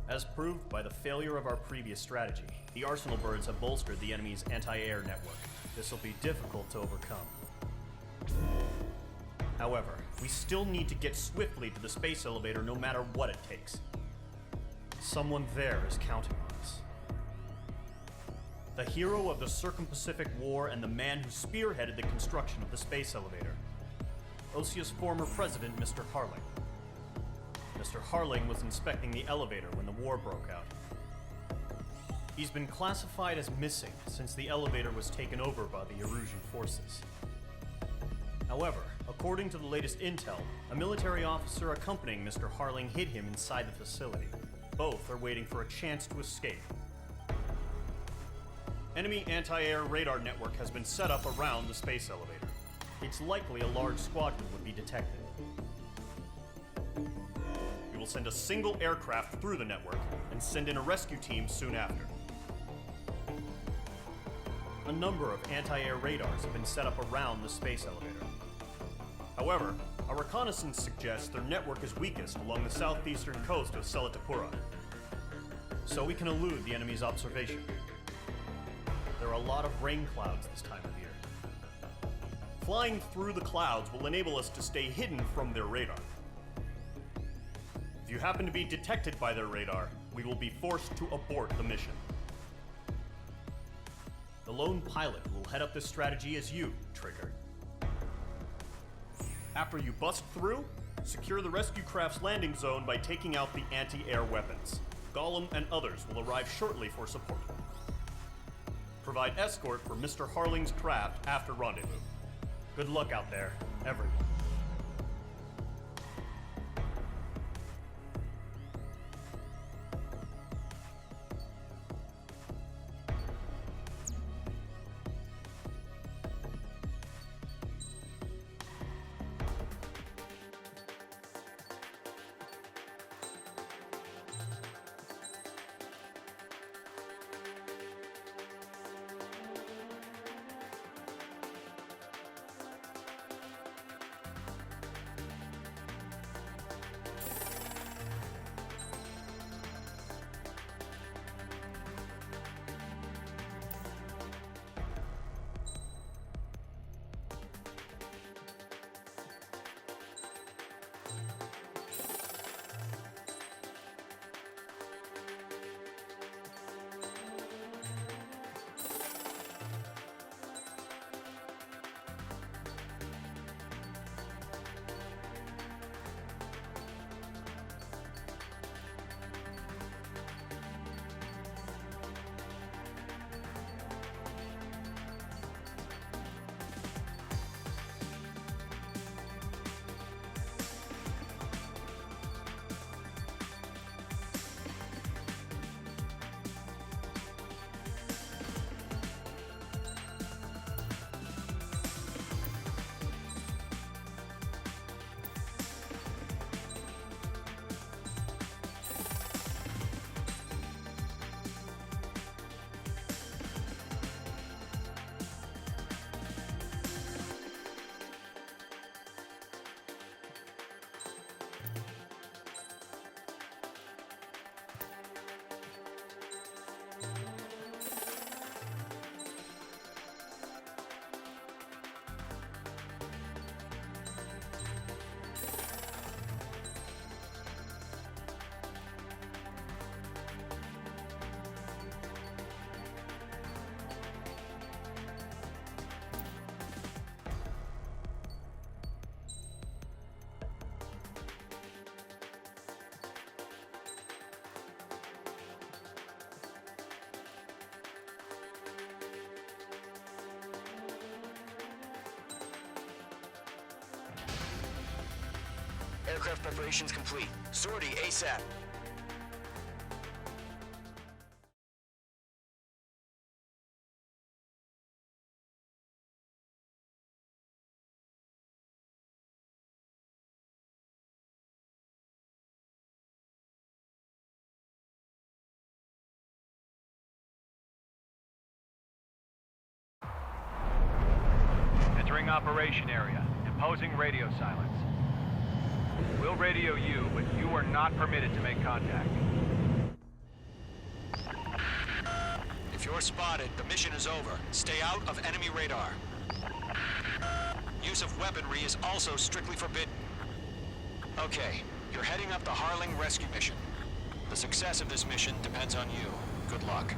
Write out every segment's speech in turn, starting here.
As proved by the failure of our previous strategy, the Arsenal birds have bolstered the enemy's anti-air network. This will be difficult to overcome. However, we still need to get swiftly to the space elevator no matter what it takes. Someone there is counting on us. The hero of the Circum-Pacific War and the man who spearheaded the construction of the space elevator. OSEA's former president, Mr. Harling. Mr. Harling was inspecting the elevator when the war broke out. He's been classified as missing since the elevator was taken over by the Erusian forces. However, according to the latest intel, a military officer accompanying Mr. Harling hid him inside the facility. Both are waiting for a chance to escape. Enemy anti-air radar network has been set up around the space elevator. It's likely a large squadron would be detected. We will send a single aircraft through the network and send in a rescue team soon after. A number of anti-air radars have been set up around the space elevator. However, our reconnaissance suggests their network is weakest along the southeastern coast of Selatapura, so we can elude the enemy's observation. There are a lot of rain clouds this time of year. Flying through the clouds will enable us to stay hidden from their radar. If you happen to be detected by their radar, we will be forced to abort the mission. The lone pilot will head up this strategy as you, Trigger. After you bust through, secure the rescue craft's landing zone by taking out the anti-air weapons. Gollum and others will arrive shortly for support. Provide escort for Mr. Harling's craft after rendezvous. Good luck out there, everyone. Aircraft preparations complete. Sortie ASAP. operation area. Imposing radio silence. We'll radio you, but you are not permitted to make contact. If you're spotted, the mission is over. Stay out of enemy radar. Use of weaponry is also strictly forbidden. Okay, you're heading up the Harling rescue mission. The success of this mission depends on you. Good luck.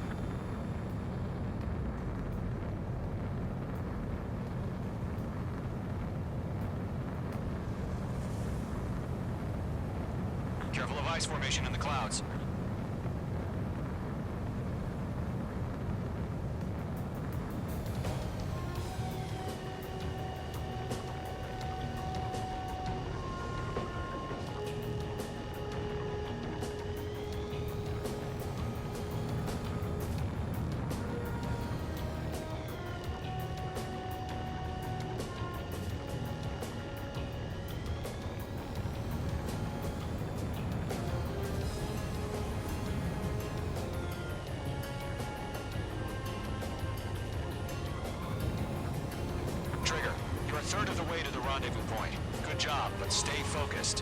Careful of ice formation in the clouds. Trigger, you're a third of the way to the rendezvous point. Good job, but stay focused.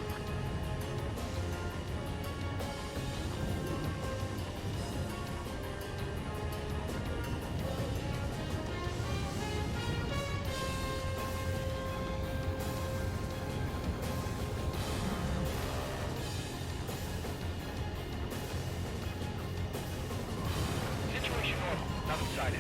Situation normal. Nothing sighted.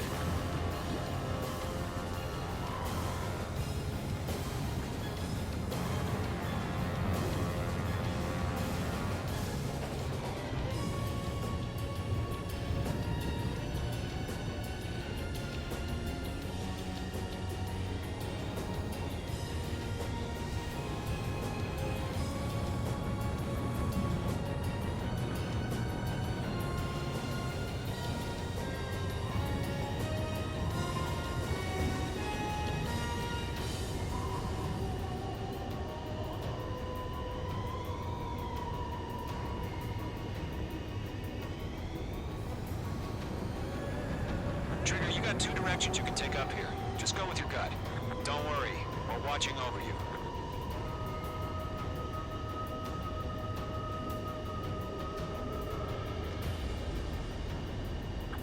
Trigger, you got two directions you can take up here. Just go with your gut. Don't worry, we're watching over you.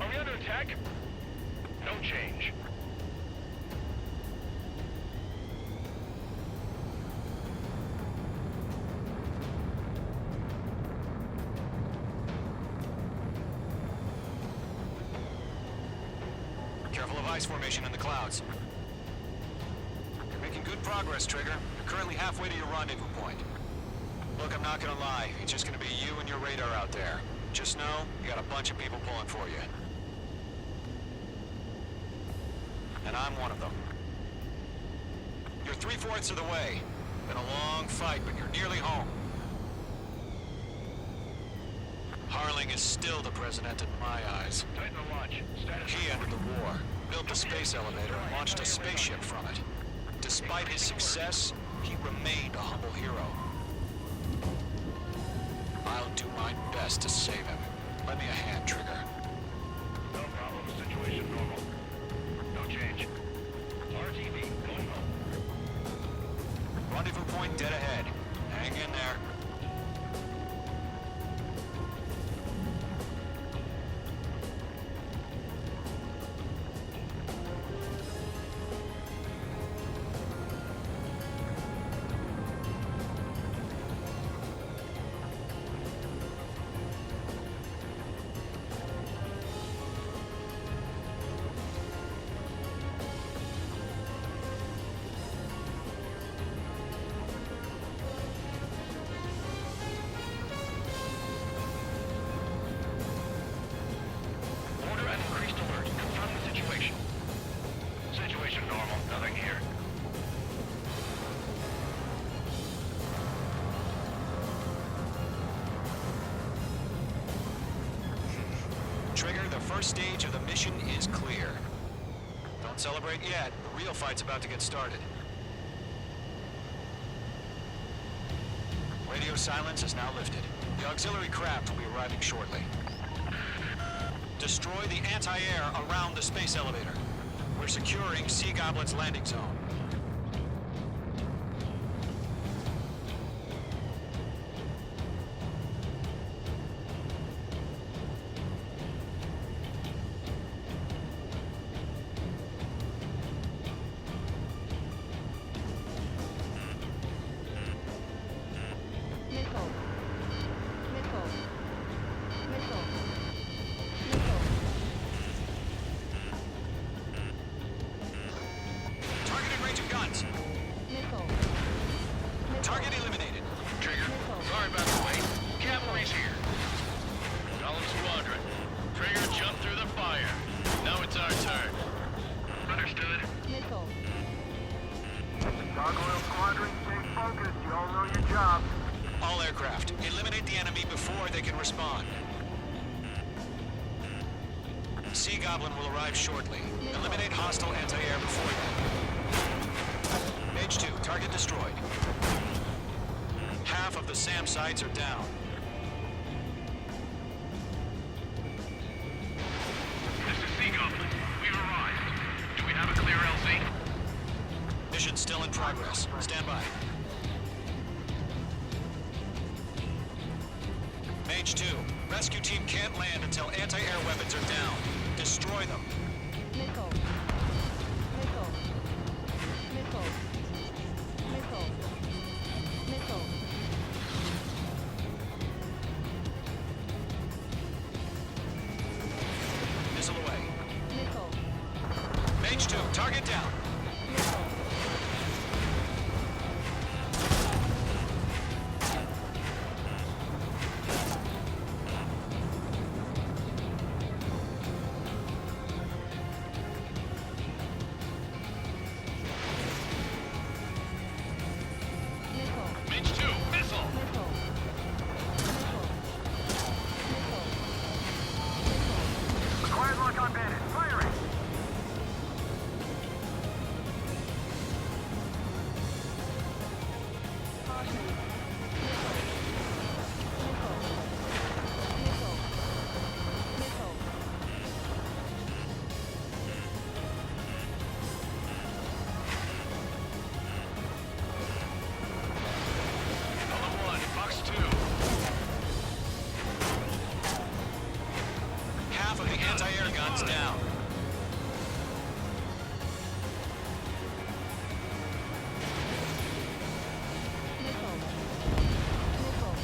Are we under attack? No change. Careful of ice formation in the clouds. You're making good progress, Trigger. You're currently halfway to your rendezvous point. Look, I'm not gonna lie. It's just gonna be you and your radar out there. Just know, you got a bunch of people pulling for you. And I'm one of them. You're 3/4 of the way. Been a long fight, but you're nearly home. Harling is still the president in my eyes. Tighten the watch. Status He ended the war, built the space elevator, and launched a spaceship from it. Despite his success, he remained a humble hero. I'll do my best to save him. Lend me a hand, Trigger. No problem. Situation normal. No change. RTV going home. Rendezvous point dead ahead. Hang in there. Order and increased alert. Confirm the situation. Situation normal. Nothing here. Trigger, the first stage of the mission is clear. Don't celebrate yet. The real fight's about to get started. Radio silence is now lifted. The auxiliary craft will be arriving shortly. Destroy the anti-air around the space elevator. We're securing Sea Goblin's landing zone. guns. Target eliminated. Trigger, sorry about the wait. Cavalry's here. Column squadron. Trigger jumped through the fire. Now it's our turn. Understood. Gargoyle Squadron, stay focused. You all know your job. All aircraft, eliminate the enemy before they can respond. Sea Goblin will arrive shortly. Eliminate hostile anti-air before then. Mage 2, target destroyed. Half of the SAM sites are down. This is Sea Goblin. We've arrived. Do we have a clear LZ? Mission still in progress. Stand by. Mage 2, rescue team can't land until anti-air weapons are down. Destroy them. Missile away. Mage 2, target down. Mage 2, missile! Acquired lock on bandit. Firing. Column 1, Fox 2. Half of the anti-air guns down.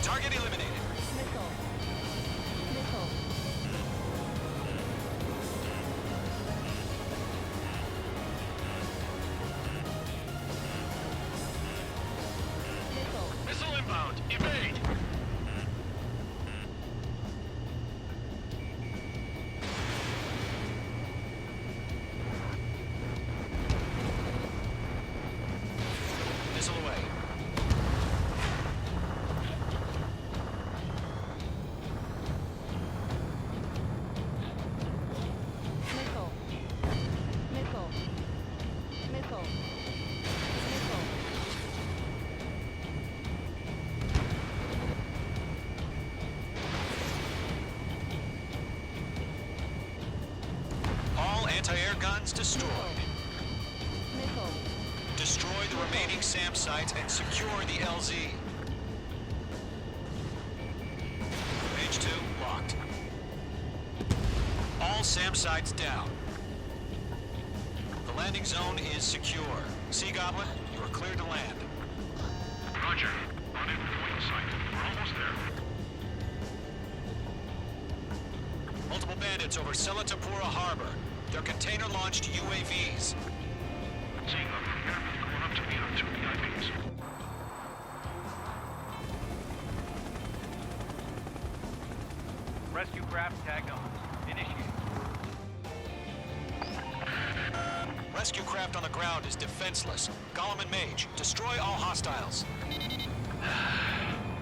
Target eliminated. Missile inbound. Evade. Missile away. All anti-air guns destroyed. Destroy the remaining SAM sites and secure the LZ. Mage 2 locked. All SAM sites down. The landing zone is secure. Sea Goblin, you are cleared to land. Roger. Rendezvous point in sight. We're almost there. Multiple bandits over Selatapura Harbor. They're container-launched UAVs. Seeing them from here, going up to meet our two VIPs. Rescue craft tagged on. Initiate. Rescue craft on the ground is defenseless. Golem and Mage, destroy all hostiles.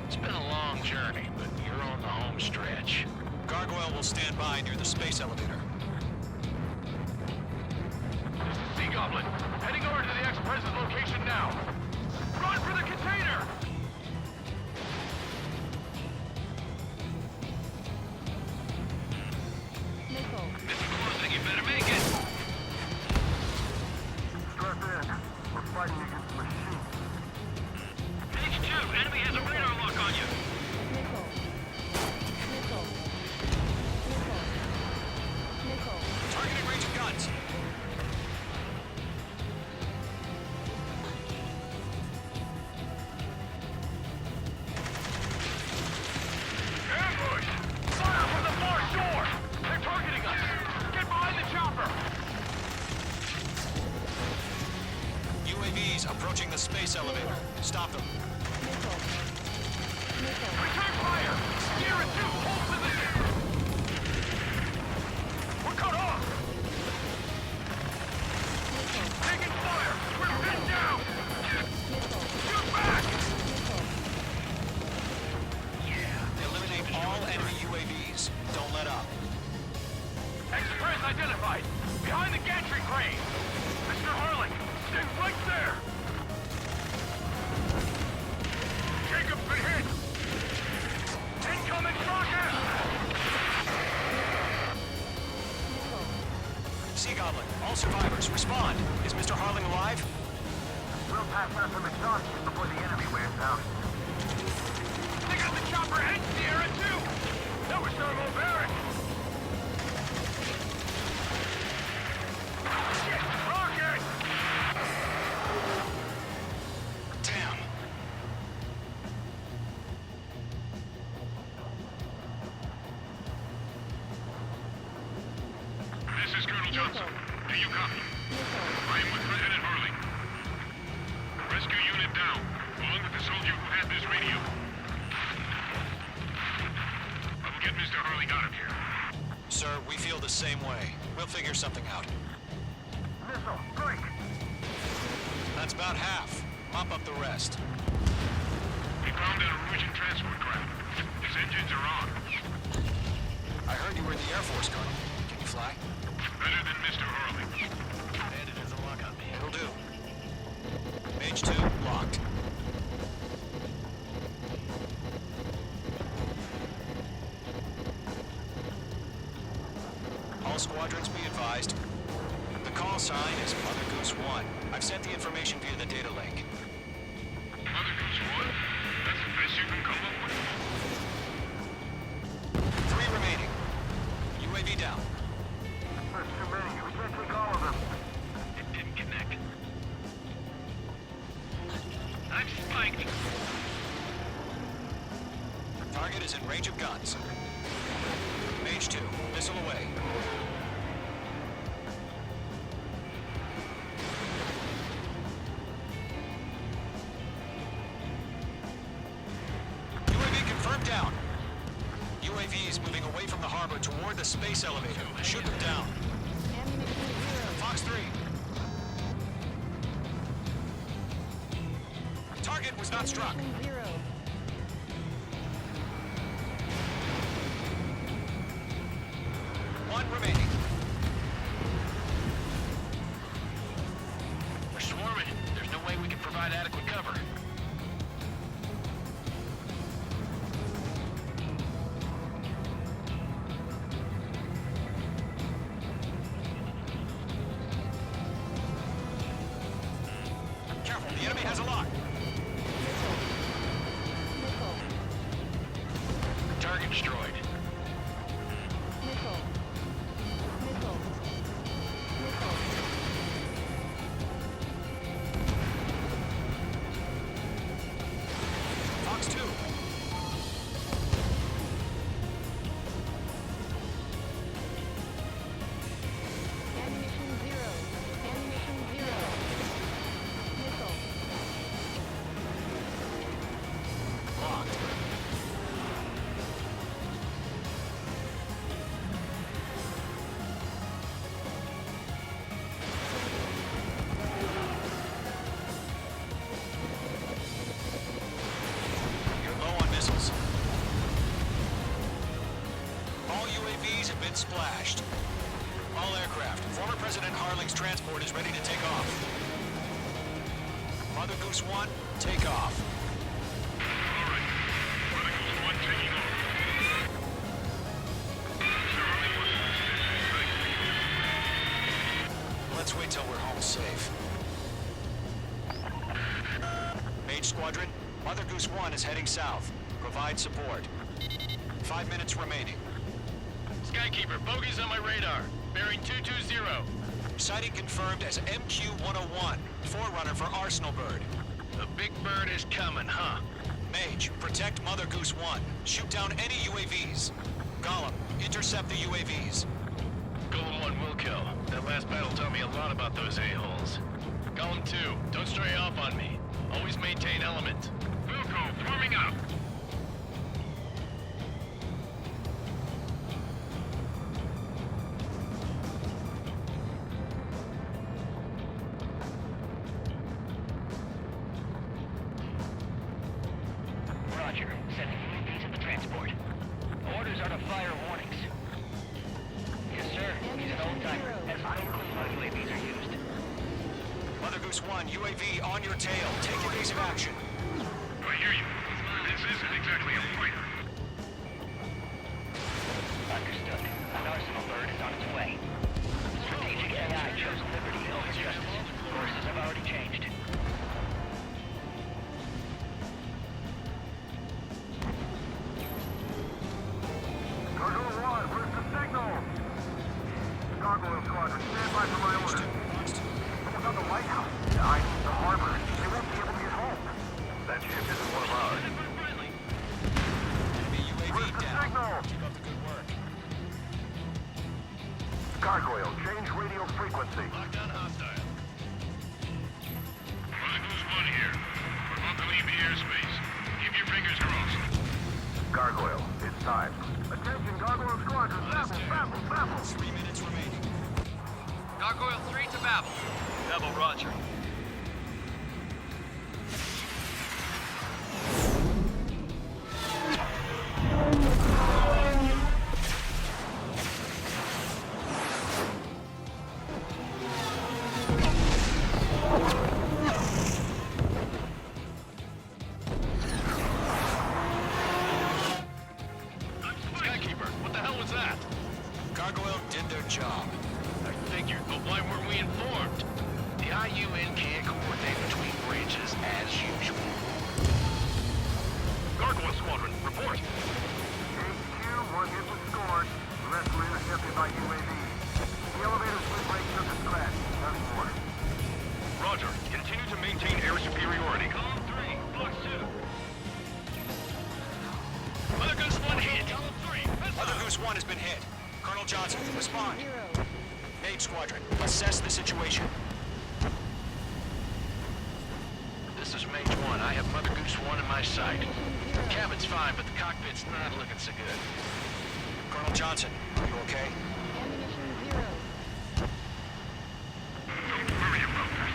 It's been a long journey, but you're on the home stretch. Gargoyle will stand by near the space elevator. Sea Goblin, heading over to the ex-president's location now. Run for the container! Missile closing, you better make it! Strap in. We're fighting against machines. Page 2, enemy has a radar lock on you! Targeting range of guns. Ambush! Fire from the far shore! They're targeting us! Get behind the chopper! UAVs approaching the space elevator. Stop them. Return fire! Sierra 2, hold position! We're cut off! Taking fire! We're pinned down! Shoot back! Yeah. Eliminate all enemy UAVs. Don't let up. Express identified! Behind the gantry crane! Mr. Harling, stay right there! Jacob's been hit! Incoming rocket! Sea Goblin, all survivors, respond. Is Mr. Harling alive? We'll pass out some exhaustion before the enemy wears out. They got the chopper and Sierra too! That was thermobaric! Shit! Rocket! Damn. This is Colonel Johnson. Do you copy? I am with Lieutenant Harling. Rescue unit down, along with the soldier who had this radio. I will get Mr. Harling out of here. Sir, we feel the same way. We'll figure something out. Missile, break! That's about half. Mop up the rest. We found a Norwegian transport craft. His engines are on. I heard you were in the Air Force, Colonel. Can you fly? Better than Mr. Harling. Bandit has a lock on me. It'll do. Mage 2, locked. All squadrons be advised. The call sign is Mother Goose 1. I've sent the information via the data link. Mother Goose 1? That's the best you can come up with? 3 remaining. UAV down. There's too many. We can't take all of them. It didn't connect. I'm spiked. Target is in range of guns. Mage 2, missile away. UAV confirmed down. UAVs moving away from the harbor toward the space elevator. Shoot them down. Fox 3. Target was not struck. One remaining. We're swarming. There's no way we can provide adequate cover. Careful, the enemy has a lock. Target destroyed. Fox 2. Locked. You're low on missiles. All UAVs have been splashed. All aircraft. Former President Harling's transport is ready to take off. Mother Goose 1, take off. All right. Mother Goose 1 taking off. Mr. Harling was Let's wait till we're home safe. Mage Squadron, Mother Goose 1 is heading south. Provide support. 5 minutes remaining. Skykeeper, bogeys on my radar. Bearing 220. Sighting confirmed as MQ-101, forerunner for Arsenal Bird. The big bird is coming, huh? Mage, protect Mother Goose 1. Shoot down any UAVs. Gollum, intercept the UAVs. Golem 1 will kill. That last battle taught me a lot about those a-holes. Golem zone 2. Don't stray off on me. Always maintain element. Wilco, forming up. Roger. Sending UAVs at the transport. Orders are to fire warnings. Yes, sir. He's an old-timer. Has no clue how UAVs are used. Mother Goose 1, UAV on your tail. Take evasive action. I hear you. This isn't exactly a fighter. Understood. An arsenal bird is on its way. Strategic AI chose liberty over justice. Courses have already changed. Gargoyle 1, where's the signal? Gargoyle Squadron, stand by for my order. Someone's on the White House. I mean the harbor. They won't be able to get home. That ship isn't one of ours. Enemy UAV Where's the down. signal? Keep up the good work. Gargoyle, change radio frequency. Lockdown hostile. Mother Goose 1 here. We're about to leave the airspace. Keep your fingers crossed. Gargoyle, it's time. Attention, Gargoyle Squadron, babble. 3 minutes remaining. Gargoyle 3 to Babel. Double Roger. Skykeeper, what the hell was that? Gargoyle did their job. I figured, but why weren't we informed? The IUN can't coordinate between branches as usual. Gargoyle Squadron, report. HQ, one hit was scored. The rest were intercepted by UAV. The elevator split break took a scratch. Nothing more. Roger. Continue to maintain air superiority. Column 3, Box 2. Mother Goose 1 hit. Column 3. Mother Goose 1 has been hit. Colonel Johnson, respond. Mage Squadron, assess the situation. This is Mage 1. I have Mother Goose 1 in my sight. Cabin's fine, but the cockpit's not looking so good. Colonel Johnson, are you okay? Don't worry about that.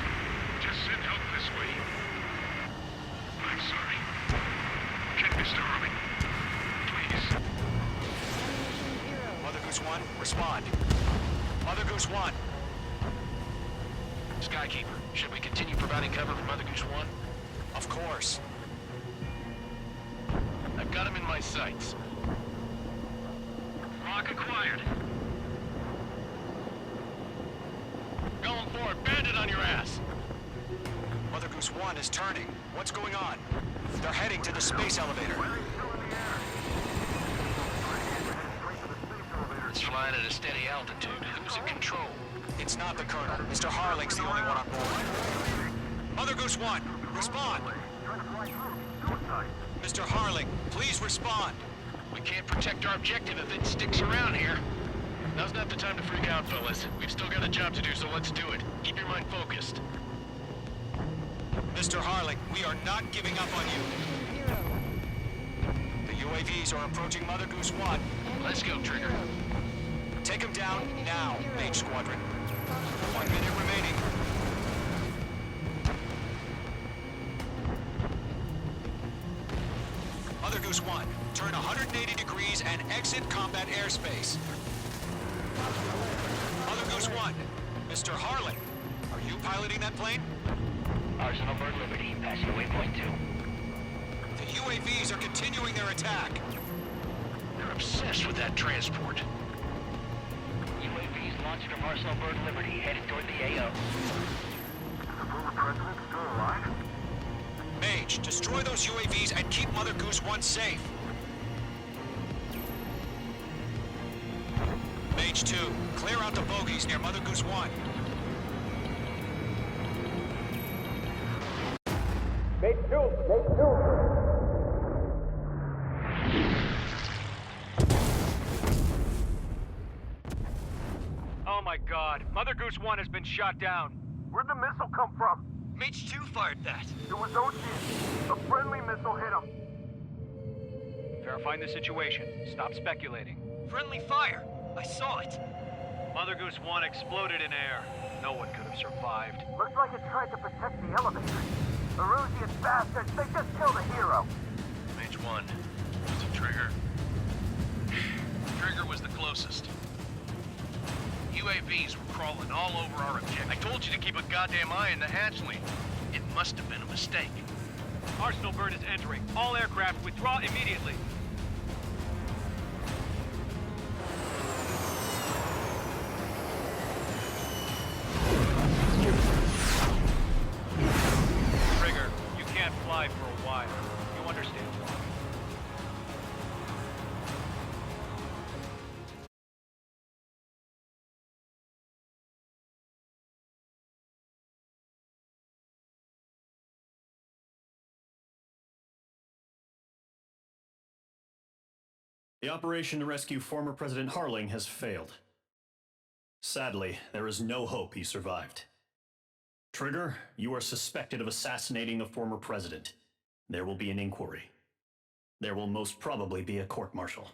Just send help this way. I'm sorry. Get Mr. Harley. Please. Mother Goose 1, respond. Mother Goose 1. Skykeeper, should we continue providing cover for Mother Goose 1? Of course. I've got him in my sights. Lock acquired. Going forward, bandit on your ass! Mother Goose 1 is turning. What's going on? They're heading to the space elevator. It's flying at a steady altitude. Who's in control? It's not the Colonel. Mr. Harling's the only one on board. Mother Goose 1, respond. Mr. Harling, please respond. We can't protect our objective if it sticks around here. Now's not the time to freak out, fellas. We've still got a job to do, so let's do it. Keep your mind focused. Mr. Harling, we are not giving up on you. The UAVs are approaching Mother Goose 1. Let's go, Trigger. Take them down now, Mage Squadron. 1 minute remaining. Mother Goose 1, turn 180 degrees and exit combat airspace. Mother Goose 1, Mr. Harling, are you piloting that plane? Arsenal Bird Liberty, passing waypoint 2. The UAVs are continuing their attack. They're obsessed with that transport. UAVs launched from Arsenal Bird Liberty, headed toward the AO. Is the former president still alive? Mage, destroy those UAVs and keep Mother Goose 1 safe. Mage 2, clear out the bogies near Mother Goose 1. Oh my god, Mother Goose 1 has been shot down. Where'd the missile come from? Mage 2 fired that. It was Ocean. A friendly missile hit him. Verifying the situation. Stop speculating. Friendly fire. I saw it. Mother Goose 1 exploded in air. No one could have survived. Looks like it tried to protect the elevator. The Rusian bastards, they just killed a hero. Mage 1. Was it Trigger? Trigger was the closest. UAVs were crawling all over our objective. I told you to keep a goddamn eye on the hatchling. It must have been a mistake. Arsenal bird is entering. All aircraft withdraw immediately. Trigger, you can't fly for a while. You understand why. The operation to rescue former President Harling has failed. Sadly, there is no hope he survived. Trigger, you are suspected of assassinating the former president. There will be an inquiry. There will most probably be a court-martial.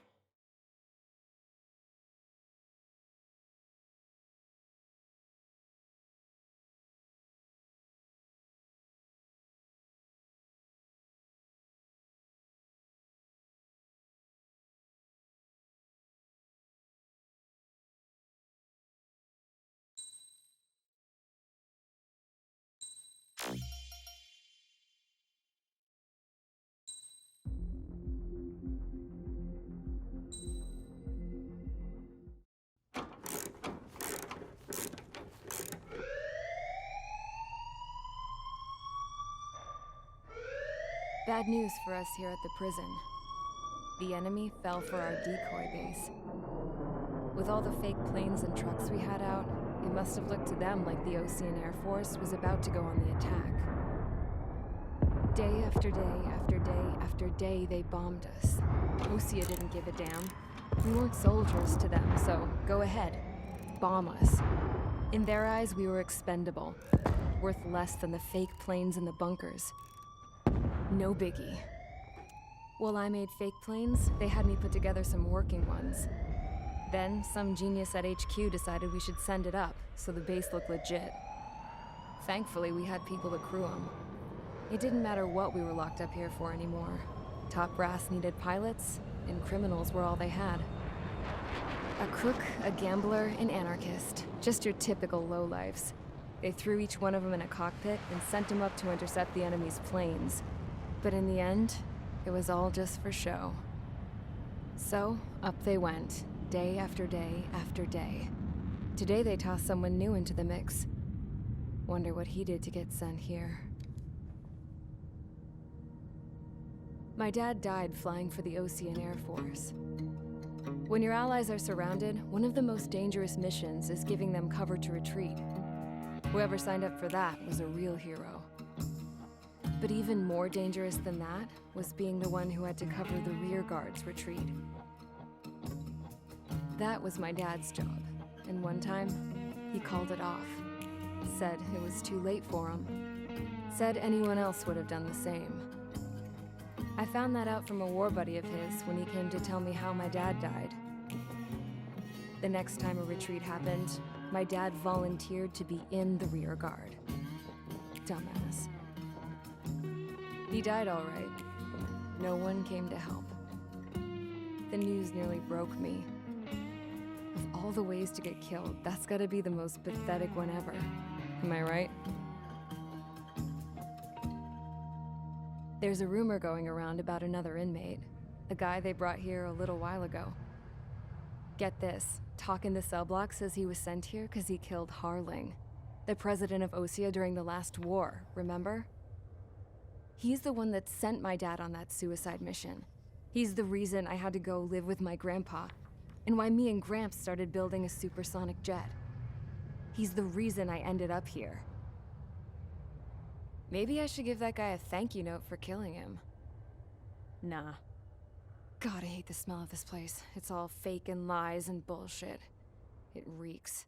Bad news for us here at the prison. The enemy fell for our decoy base. With all the fake planes and trucks we had out, it must have looked to them like the Ocean Air Force was about to go on the attack. Day after day after day after day, they bombed us. Osea didn't give a damn. We weren't soldiers to them, so go ahead. Bomb us. In their eyes, we were expendable. Worth less than the fake planes in the bunkers. No biggie. While I made fake planes, they had me put together some working ones. Then, some genius at HQ decided we should send it up, so the base looked legit. Thankfully, we had people to crew them. It didn't matter what we were locked up here for anymore. Top brass needed pilots, and criminals were all they had. A crook, a gambler, an anarchist. Just your typical lowlifes. They threw each one of them in a cockpit and sent them up to intercept the enemy's planes. But in the end, it was all just for show. So, up they went, day after day after day. Today they tossed someone new into the mix. Wonder what he did to get sent here. My dad died flying for the Ocean Air Force. When your allies are surrounded, one of the most dangerous missions is giving them cover to retreat. Whoever signed up for that was a real hero. But even more dangerous than that was being the one who had to cover the rear guard's retreat. That was my dad's job, and one time, he called it off. Said it was too late for him. Said anyone else would have done the same. I found that out from a war buddy of his when he came to tell me how my dad died. The next time a retreat happened, my dad volunteered to be in the rear guard. Dumbass. He died all right. No one came to help. The news nearly broke me. Of all the ways to get killed, that's gotta be the most pathetic one ever. Am I right? There's a rumor going around about another inmate. A guy they brought here a little while ago. Get this, talk in the cell block says he was sent here because he killed Harling, the president of Osea during the last war, remember? He's the one that sent my dad on that suicide mission. He's the reason I had to go live with my grandpa, and why me and Gramps started building a supersonic jet. He's the reason I ended up here. Maybe I should give that guy a thank you note for killing him. Nah. God, I hate the smell of this place. It's all fake and lies and bullshit. It reeks.